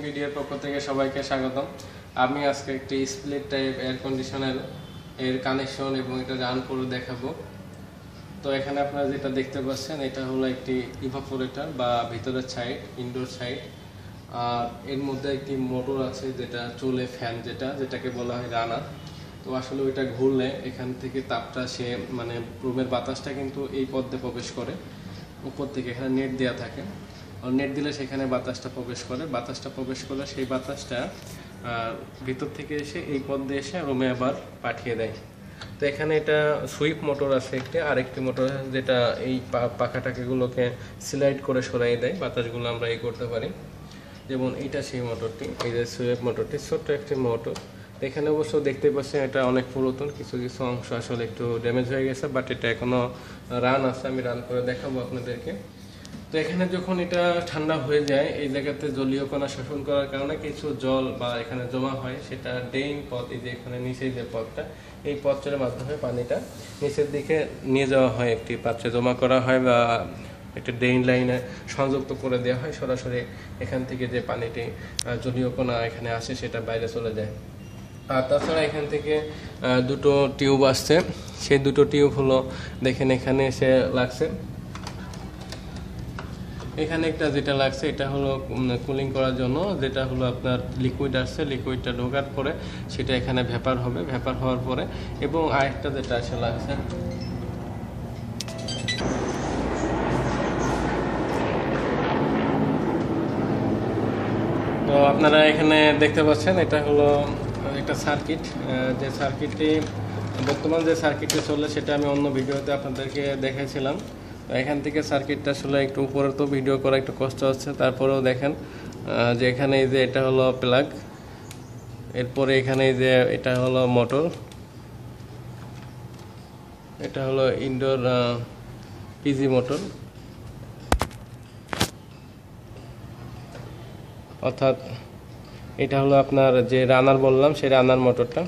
ভিডিওর পক্ষ থেকে সবাইকে স্বাগতম। আমি আজকে একটি স্প্লিট টাইপ এয়ার কন্ডিশনার এর কানেকশন এবং এটা রান করে দেখাবো। তো এখানে আপনারা যেটা দেখতে পাচ্ছেন এটা হলো একটি ইভাপোরেটর বা ভিতরের সাইড, ইনডোর সাইড। আর এর মধ্যে একটি মোটর আছে যেটা চলে ফ্যান, যেটাকে বলা হয় রানার। তো আসলে ওইটা ঘুরলে এখান থেকে তাপটা মানে রুমের বাতাসটা কিন্তু এই পথে প্রবেশ করে উপর থেকে। এখানে নেট দেওয়া থাকে, নেট দিলে সেখানে বাতাসটা প্রবেশ করলে সেই বাতাসটা ভিতর থেকে এসে এই পথ দিয়ে এসে রুমে আবার পাঠিয়ে দেয়। তো এখানে এটা সুইপ মোটর আছে আরেকটি মোটর যেটা এই পাখাটাকেগুলোকে স্লাইড করে সরাই দেয়, বাতাসগুলো আমরা করতে পারি। যেমন এটা সেই মোটরটি, এই যে সুইপ মোটরটি, ছোট্ট একটি মোটর। এখানে অবশ্য দেখতে পাচ্ছেন এটা অনেক পুরাতন, কিছু কিছু অংশ আসলে একটু ড্যামেজ হয়ে গেছে, বাট এটা এখনো রান আছে। আমি রান করে দেখাবো আপনাদেরকে। তো এখানে যখন এটা ঠান্ডা হয়ে যায়, এই জায়গাতে জলীয় কণা শোষণ করার কারণে কিছু জল বা এখানে জমা হয়, সেটা ড্রেইন পথ, এই যে এখানে নিচে যে পথটা, এই পথটার মাধ্যমে পানিটা নিচের দিকে নিয়ে যাওয়া হয়, একটি পাত্রে জমা করা হয় বা একটা ড্রেইন লাইনে সংযুক্ত করে দেওয়া হয়। সরাসরি এখান থেকে যে পানিটি জলীয় কণা এখানে আসে সেটা বাইরে চলে যায়। আর তাছাড়া এখান থেকে দুটো টিউব আসছে, সেই দুটো টিউব হলো দেখেন এখানে এসে লাগছে। এখানে একটা যেটা লাগছে এটা হলো কুলিং করার জন্য, যেটা হলো আপনার লিকুইড আসছে, লিকুইডটা ঢোকার পরে সেটা এখানে ভেপার হবে, ভেপার হওয়ার পরে। এবং আরেকটা যেটা এসে লাগছে, তো আপনারা এখানে দেখতে পাচ্ছেন এটা হলো একটা সার্কিট। যে সার্কিটটি বর্তমান যে সার্কিটটি চলে সেটা আমি অন্য ভিডিওতে আপনাদেরকে দেখাইছিলাম। তো এখান থেকে সার্কিটটা আসলে একটু উপরে তো ভিডিও করা একটু কষ্ট হচ্ছে, তারপরেও দেখেন যে এখানে এই যে এটা হলো প্লাগ, এরপরে এখানে এই যে এটা হলো মোটর, এটা হলো ইনডোর পিজি মোটর, অর্থাৎ এটা হলো আপনার যে রানার বললাম সেই রানার মোটরটা।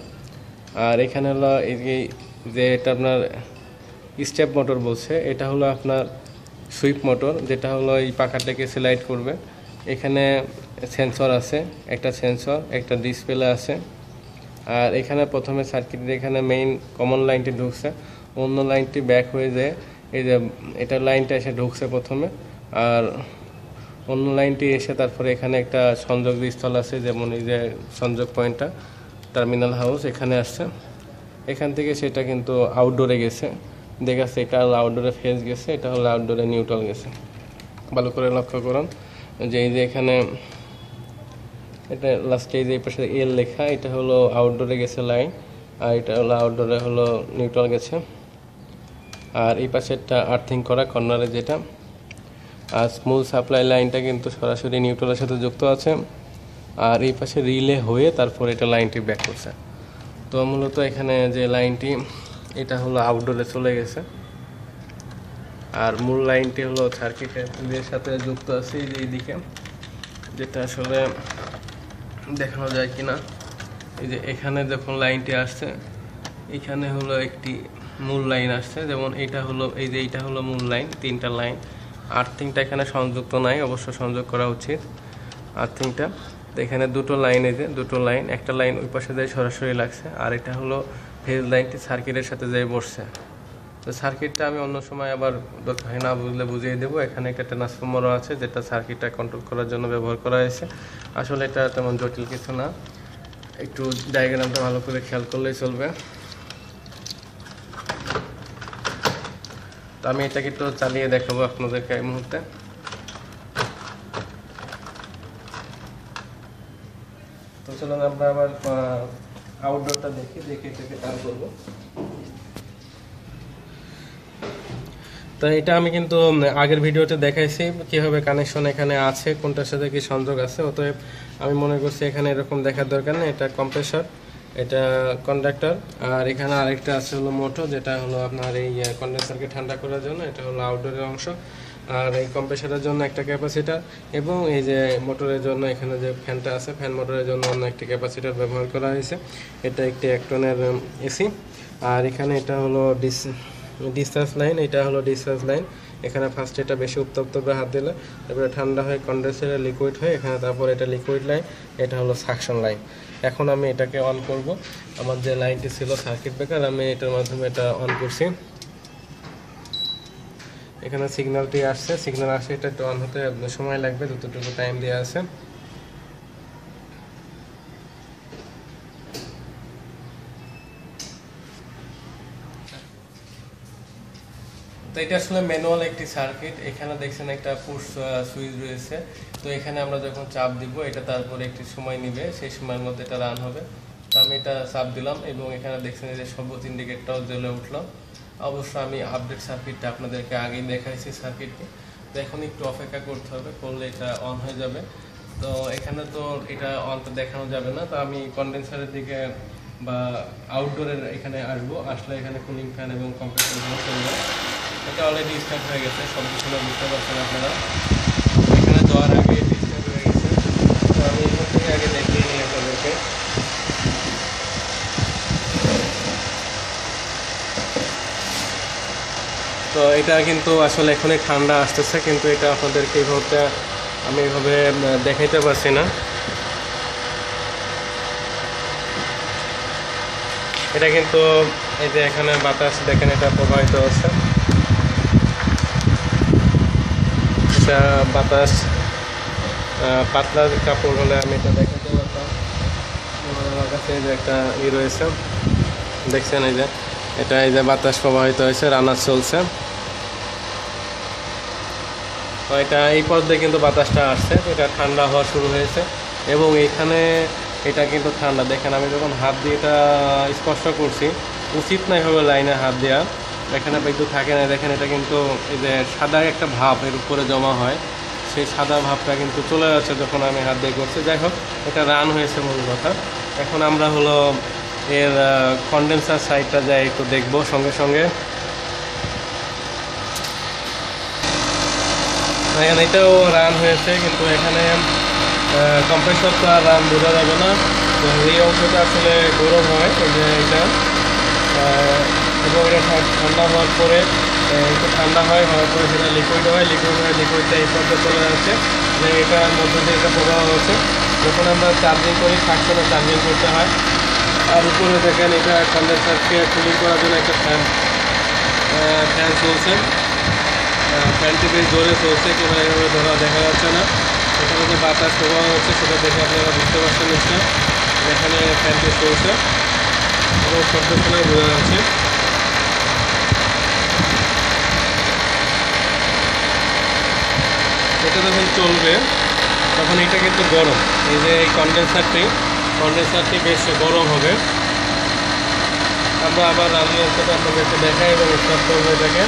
আর এখানে হলো এই যে এটা আপনার স্টেপ মোটর বলছে, এটা হলো আপনার সুইপ মোটর, যেটা হলো এই পাখাটাকে স্লাইড করবে। এখানে সেন্সর আছে, একটা সেন্সর, একটা ডিসপ্লে আছে। আর এখানে প্রথমে সার্কিটের এখানে মেইন কমন লাইনটি ঢুকছে, অন্য লাইনটি ব্যাক হয়ে যায়, এই যে এটা লাইনটা এসে ঢুকছে প্রথমে। আর অন্য লাইনটি এসে তারপরে এখানে একটা সংযোগ স্থল আছে, যেমন এই যে সংযোগ পয়েন্টটা টার্মিনাল হাউস এখানে আসছে। এখান থেকে সেটা কিন্তু আউটডোরে গেছে, দেখাচ্ছে এটা হলো আউটডোরে ফেজ গেছে, এটা হলো আউটডোরে নিউট্রাল গেছে। ভালো করে লক্ষ্য করুন যে এই যে এখানে এটা লাস্টে এই যে পাশে এল লেখা, এটা হলো আউটডোরে গেছে লাইন, আর এটা হলো আউটডোরে হলো নিউট্রাল গেছে। আর এই পাশেরটা আর্থিং করা কর্নারে যেটা। আর স্মুথ সাপ্লাই লাইনটা কিন্তু সরাসরি নিউট্রালের সাথে যুক্ত আছে। আর এই পাশে রিলে হয়ে তারপর এটা লাইনটি ব্যাক করছে। তো মূলত এখানে যে লাইনটি এটা হলো আউটডোরে চলে গেছে। আর মূল লাইনটি হলো সার্কিটের সাথে যুক্ত আছে এইদিকে, যেটা আসলে দেখানো যায় কিনা। এই যে এখানে যখন লাইনটি আসছে, এখানে হলো একটি মূল লাইন আসছে, যেমন এটা হলো এই যে এইটা হলো মূল লাইন, তিনটা লাইন। আর্থিংটা এখানে সংযুক্ত নাই, অবশ্য সংযোগ করা উচিত আর্থিংটা। তো এখানে দুটো লাইন, এই যে দুটো লাইন, একটা লাইন ওই পাশে যায় সরাসরি লাগছে, আর এটা হলো ফেজ লাইনটি সার্কিটের সাথে যেয়ে বসছে। তো সার্কিটটা আমি অন্য সময় আবার দরকার না বুঝলে বুঝিয়ে দেবো। এখানে একটা ট্রান্সফরমারও আছে যেটা সার্কিটটা কন্ট্রোল করার জন্য ব্যবহার করা হয়েছে। আসলে এটা তেমন জটিল কিছু না, একটু ডায়াগ্রামটা ভালো করে খেয়াল করলেই চলবে। তো আমি এটাকে একটু চালিয়ে দেখাবো আপনাদেরকে এই মুহূর্তে। তো চলুন আমরা আবার আউটডোরটা দেখে এটাকে টান করবো। তো এটা আমি কিন্তু আগের ভিডিওতে দেখাইছি কিভাবে কানেকশন এখানে আছে, কোনটার সাথে কি সংযোগ আছে। অতএব আমি মনে করছি এখানে এরকম দেখার দরকার নেই। এটা কম্প্রেসর, এটা কন্ডাক্টর, আর এখানে আরেকটা আছে হলো মোটর, যেটা হলো আপনার এই কন্ডেন্সারকে ঠান্ডা করার জন্য, এটা হলো আউটডোরের অংশ। আর এই কম্প্রেসরের জন্য একটা ক্যাপাসিটার, এবং এই যে মোটরের জন্য এখানে যে ফ্যানটা আছে, ফ্যান মোটরের জন্য অন্য একটি ক্যাপাসিটার ব্যবহার করা হয়েছে। এটা একটি একটনের এসি। আর এখানে এটা হলো ডিসচার্জ লাইন, এটা হলো ডিসচার্জ লাইন। এখানে ফার্স্ট এটা বেশি উত্তপ্ত করে হাত দিলে তারপরে ঠান্ডা হয়ে কন্ডেন্সারে লিকুইড হয়ে এখানে তারপর এটা লিকুইড লাইন, এটা হলো সাকশন লাইন। এখন আমি এটাকে অন করব। আমার যে লাইনটি ছিল সার্কিট ব্রেকার, আমি এটার মাধ্যমে এটা অন করছি। এখানে সিগন্যালটি আসছে, সিগন্যাল আসে, এটা একটু অন হতে সময় লাগবে, যতটুকু টাইম দেওয়া আছে। তো এটা আসলে ম্যানুয়াল একটি সার্কিট। এখানে দেখছেন একটা পুশ সুইচ রয়েছে। তো এখানে আমরা যখন চাপ দিব এটা তারপরে একটি সময় নিবে, সেই সময়ের মধ্যে এটা রান হবে। তো আমি এটা চাপ দিলাম এবং এখানে দেখছেন যে সবুজ ইন্ডিকেটরটাও জ্বলে উঠলো। অবশ্য আমি আপডেট সার্কিটটা আপনাদেরকে আগেই দেখাইছি সার্কিটটি। তো এখন একটু অপেক্ষা করতে হবে, করলে এটা অন হয়ে যাবে। তো এখানে তো এটা অনটা দেখানো যাবে না, তো আমি কন্ডেন্সারের দিকে বা আউটডোরের এখানে আসবো, আসলে এখানে কুলিং ফ্যান এবং কম্প্রেসরগুলো চলবে। এটা অলরেডি স্টার্ট হয়ে গেছে, সব কিছু বুঝতে পারছেন আপনারা। এখানে দেওয়ার আগে স্টার্ট হয়ে গেছে। তো আমি এখান থেকে আগে দেখিয়ে নিই আপনাদেরকে। তো এটা কিন্তু আসলে এখনই ঠান্ডা আসতেছে, কিন্তু এটা আপনাদেরকে এইভাবে আমি এইভাবে দেখাইতে পারছি না। এটা কিন্তু এই যে এখানে বাতাস দেখেন, এটা প্রবাহিত হচ্ছে। এটা বাতাস পাতলা কাপড় হলে আমি এটা দেখাতে পারতাম। আমার কাছে এই যে একটা রয়েছে, দেখছেন এই যে এটা, এই যে বাতাস প্রবাহিত হয়েছে, রান্না চলছে। তো এটা এই পর্যায়ে কিন্তু বাতাসটা আসছে, এটা ঠান্ডা হওয়া শুরু হয়েছে এবং এইখানে এটা কিন্তু ঠান্ডা। দেখেন আমি যখন হাত দিয়ে এটা স্পর্শ করছি, উচিত না এভাবে লাইনে হাত দেওয়া, এখানে বিদ্যুৎ থাকে না। দেখেন এটা কিন্তু এই যে সাদা একটা ভাব এর উপরে জমা হয়, সেই সাদা ভাবটা কিন্তু চলে যাচ্ছে যখন আমি হাত দিয়ে করছি। যাই হোক, এটা রান হয়েছে মূল কথা। এখন আমরা হলো এর কন্ডেন্সার সাইডটা যাই একটু দেখবো সঙ্গে সঙ্গে। এখানে এটাও রান হয়েছে, কিন্তু এখানে কম্প্রেসর তো আর রান বোঝা যাবে না। তো এই অংশটা আসলে গরম হয়, এই যে এটা, এবং এটা ঠান্ডা হওয়ার পরে একটু ঠান্ডা হওয়ার পরে সেটা লিকুইড হয়, লিকুইডটা এই পর্যায়ে চলে যাচ্ছে, যে এটার মধ্যে দিয়ে এটা প্রবাহ হচ্ছে। যখন আমরা চার্জিং করি, সাকশনে চার্জিং করতে হয়। আর উপরে দেখেন এটা কন্ডেন্সারকে কুলিং করার জন্য একটা ফ্যান চলছে। ফ্যানটি বেশ জোরে চলছে, কিংবা এভাবে ধরা দেখা যাচ্ছে না। এখানে যে বাতাস প্রবাহ হচ্ছে সেটা দেখে আপনারা বুঝতে পারছেন নিশ্চয়। এখানে ফ্যানটি চলছে এবং শব্দ শুনে বোঝা যাচ্ছে। এটা যখন চলবে তখন এটা কিন্তু গরম, এই যে এই কন্ডেন্সারটি বেশ গরম হবে। আমরা আবার রান্নার অংশটা আপনাদেরকে দেখাই এবং স্টার্ট করবো এটাকে।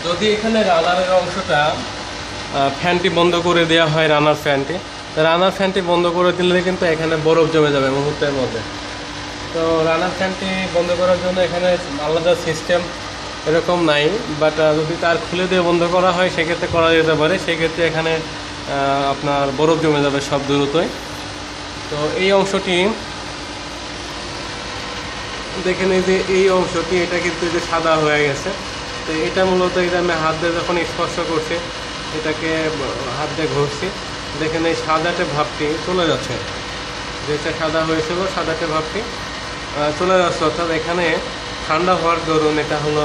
যদি এখানে রানারের অংশটা ফ্যানটি বন্ধ করে দেওয়া হয়, রানার ফ্যানটি বন্ধ করে দিলে কিন্তু এখানে বরফ জমে যাবে মুহূর্তের মধ্যে। তো রানার ফ্যানটি বন্ধ করার জন্য এখানে আলাদা সিস্টেম এরকম নাই, বাট যদি তার খুলে দিয়ে বন্ধ করা হয় সেক্ষেত্রে করা যেতে পারে। সেক্ষেত্রে এখানে আপনার বরফ জমে যাবে সব দ্রুতই। তো এই অংশটি দেখেন, এই যে এই অংশটি, এটা কিন্তু যে সাদা হয়ে গেছে। তো এটা মূলত এটা আমি হাত দিয়ে যখন স্পর্শ করছি, এটাকে হাত দিয়ে ঘষছি, দেখেন এই সাদাটে ভাবটি চলে যাচ্ছে, যেটা সাদা হয়েছিল সাদাটে ভাবটি চলে যাচ্ছে। অর্থাৎ এখানে ঠান্ডা হওয়ার দরুন এটা হলো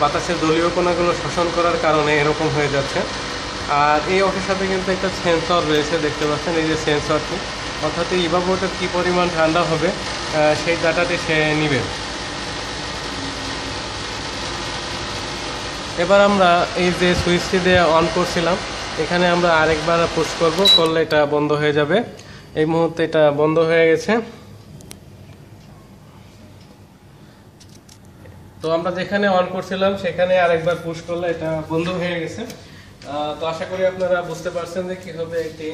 বাতাসের জলীয় কণাগুলো শোষণ করার কারণে এরকম হয়ে যাচ্ছে। আর এই অংশের সাথে কিন্তু একটা সেন্সর রয়েছে, দেখতে পাচ্ছেন এই যে সেন্সরটি, অর্থাৎ এই ইভাপোরেটর কী পরিমাণ ঠান্ডা হবে সেই ডাটাটি সে নেবে। এবার আমরা এই যে সুইচটি দিয়ে অন করছিলাম, এখানে আমরা আরেকবার পুশ করলে এটা বন্ধ হয়ে যাবে। এই মুহূর্তে এটা বন্ধ হয়ে গেছে। তো আমরা যেখানে অন করছিলাম সেখানে আরেকবার পুশ করলে এটা বন্ধ হয়ে গেছে। তো আশা করি আপনারা বুঝতে পারছেন যে কীভাবে একটি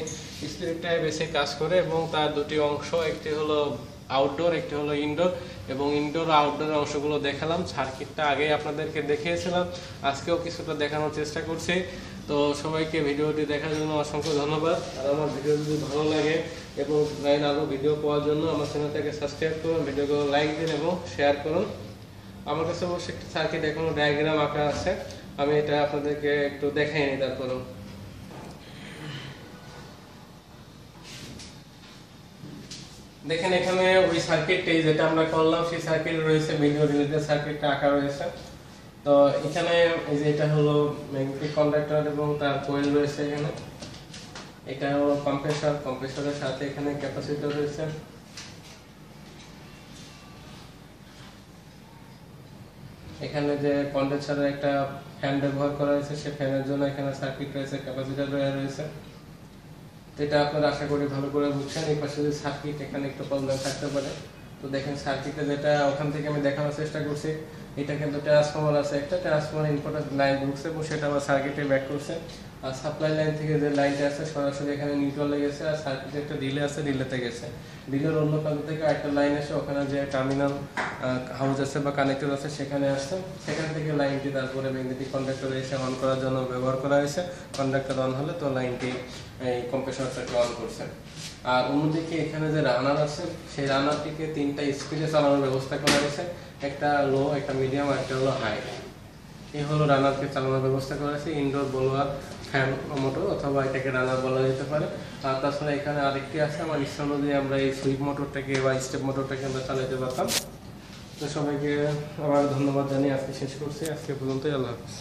স্পিরিট টাইপ এসে কাজ করে এবং তার দুটি অংশ, একটি হলো আউটডোর, একটি হলো ইনডোর, এবং ইনডোর আউটডোর অংশগুলো দেখালাম। সার্কিটটা আগেই আপনাদেরকে দেখিয়েছিলাম, আজকেও কিছুটা দেখানোর চেষ্টা করছি। তো সবাইকে ভিডিওটি দেখার জন্য অসংখ্য ধন্যবাদ। আর আমার ভিডিও যদি ভালো লাগে এবং আরও ভিডিও পাওয়ার জন্য আমার চ্যানেলটাকে সাবস্ক্রাইব করুন, ভিডিওগুলো লাইক দিন এবং শেয়ার করুন। আমার কাছে অবশ্যই একটি সার্কিট এখনো ডায়াগ্রাম আঁকা আছে, আমি এটা আপনাদেরকে একটু দেখাই নিই। তারপরও দেখেন এখানে ওই সার্কিটটাই যেটা আমরা করলাম সেই সার্কিট রয়েছে, ভিডিও রিলেটেড সার্কিটটা আঁকা রয়েছে। তো এখানে এই যে এটা হলো ম্যাগনেটিক কন্ডাক্টর এবং তার কোয়েল রয়েছে এখানে। এটা হলো কম্প্রেসর, কম্প্রেসরের সাথে এখানে ক্যাপাসিটর রয়েছে। এখানে যে কন্ডেন্সারের একটা ফ্যান ব্যবহার করা হয়েছে, সেই ফ্যানের জন্য এখানে সার্কিট রয়েছে, ক্যাপাসিটর রয়েছে। এটা আপনারা আশা করি ভালো করে বুঝছেন। এই পাশে যে সার্কিট, এখানে একটু প্রবলেম থাকতে পারে। তো দেখেন সার্কিটে যেটা ওখান থেকে আমি দেখানোর চেষ্টা করছি, এটা কিন্তু ট্রান্সফরমার আছে, একটা ট্রান্সফরমার ইনপুটের লাইন ঢুকছে এবং সেটা আবার সার্কিটে ব্যাক করছে। আর সাপ্লাই লাইন থেকে যে লাইনটা আছে সরাসরি এখানে নিউট্রালে গেছে, আর সার্কিটে একটা রিলে আছে, রিলেতে গেছে। রিলের অন্য প্রান্ত থেকে একটা লাইন আসে, ওখানে যে টার্মিনাল হাউস আছে বা কানেক্টর আছে সেখানে আসছে। সেখান থেকে লাইনটি তারপরে ম্যাগনেটিক কন্ডাক্টরে এসে অন করার জন্য ব্যবহার করা হয়েছে। কন্ডাক্টর অন হলে তো লাইনটি এই কম্প্রেসরটাকে অন করছে। আর অন্যদিকে এখানে যে রানার আছে, সেই রানারটিকে 3টা স্পিডে চালানোর ব্যবস্থা করা হয়েছে, একটা লো, একটা মিডিয়াম আর একটা হলো হাই। এই হলো রানারকে চালানোর ব্যবস্থা করা হয়েছে। ইনডোর বলোয়ার ফ্যান মোটর, অথবা এটাকে রানার বলা যেতে পারে। আর তাছাড়া এখানে আরেকটি আছে, আমার ইচ্ছা অনুযায়ী আমরা এই সুইপ মোটরটাকে বা স্টেপ মোটরটাকে আমরা চালাতে পারতাম। তো সবাইকে আবার ধন্যবাদ জানিয়ে আজকে শেষ করছি। আজকে পর্যন্তই, আল্লাহ হাফিজ।